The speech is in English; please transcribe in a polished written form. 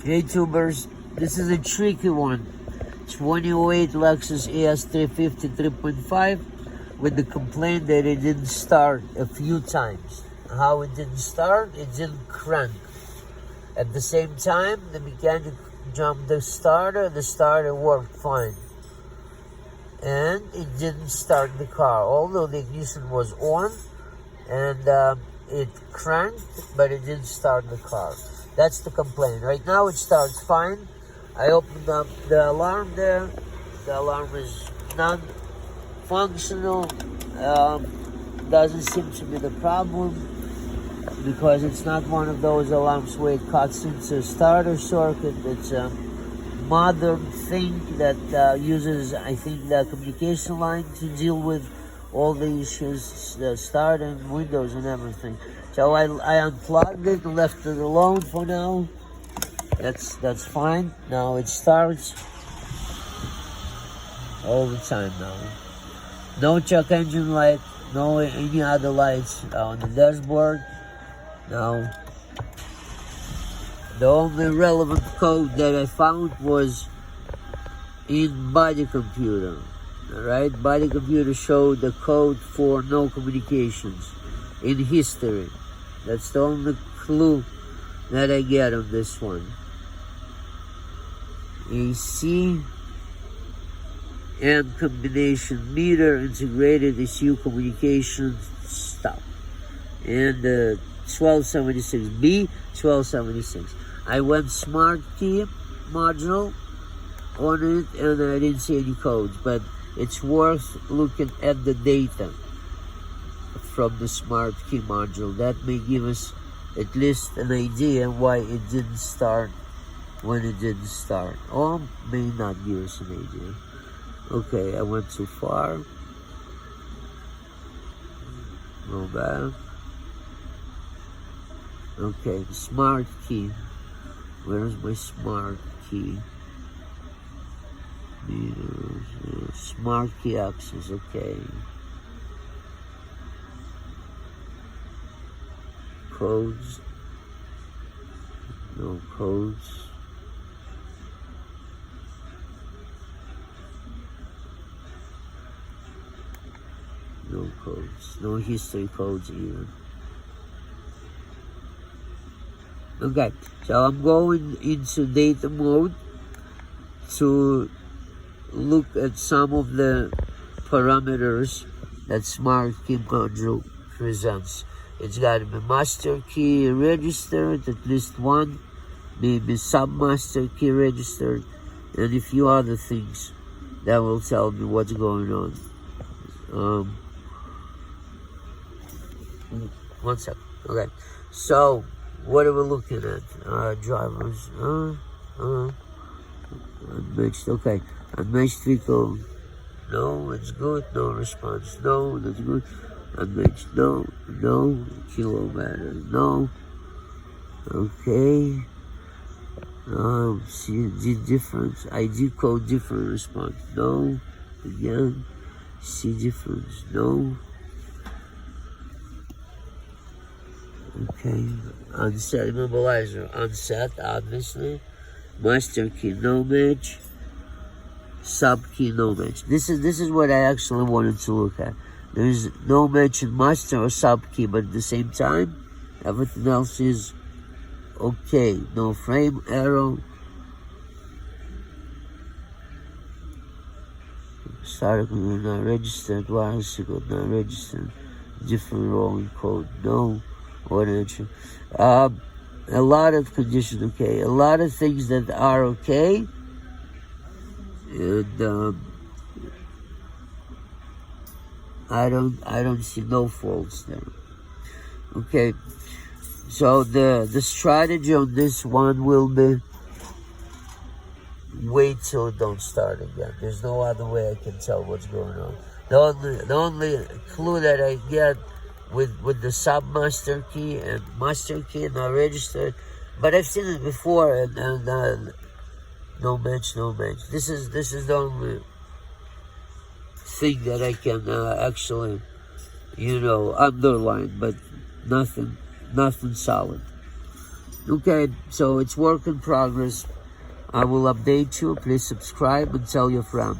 Hey tubers, this is a tricky one. 2008 Lexus ES 350 3.5 with the complaint that it didn't start a few times. How it didn't start? It didn't crank. At the same time, the mechanic jumped the starter worked fine. And it didn't start the car, although the ignition was on and it cranked, but it didn't start the car. That's the complaint. Right now it starts fine. I opened up the alarm there. The alarm is non-functional. Doesn't seem to be the problem because it's not one of those alarms where it cuts into a starter circuit. It's a modern thing that uses, I think, the communication line to deal with all the issues, the start and Windows and everything. So I unplugged it and left it alone for now. That's fine. Now it starts all the time now. No check engine light, no any other lights on the dashboard. Now the only relevant code that I found was in body computer. Alright, body computer showed the code for no communications in history. That's the only clue that I get on this one. AC and combination meter, integrated ECU communication stop. And 1276, B1276. I went smart key module on it and I didn't see any codes, but it's worth looking at the data from the smart key module. That may give us at least an idea why it didn't start when it didn't start, or may not give us an idea. Okay, I went too far. Go back. Okay, smart key. Where's my smart key? Smart key access, okay. Codes. No codes. No codes. No history codes either. Okay, so I'm going into data mode to look at some of the parameters that smart key module presents. It's got to be master key registered, at least one, maybe sub-master key registered, and a few other things that will tell me what's going on. One sec. Okay, so what are we looking at? Drivers. Unmatched. Okay, unmatched vehicle. No, it's good. No response. No, that's good. Unmatched. No, no. Kilometer. No. Okay. See difference. ID code different response. No. Again. See difference. No. Okay. Unset immobilizer. Unset, obviously. Master key no match. Sub key no match. This is what I actually wanted to look at. There's no match in master or sub key, but at the same time, everything else is okay. No frame arrow. Starter code not registered. Wireless code not registered. Different rolling code. No. What answer? A lot of conditions okay. A lot of things that are okay. And I don't see no faults there. Okay, so the strategy on this one will be wait till it don't start again. There's no other way I can tell what's going on. The only clue that I get with the sub-master key and master key not registered, but I've seen it before and no match. This is the only thing that I can actually, underline, but nothing solid. Okay, so it's work in progress. I will update you. Please subscribe and tell your friend.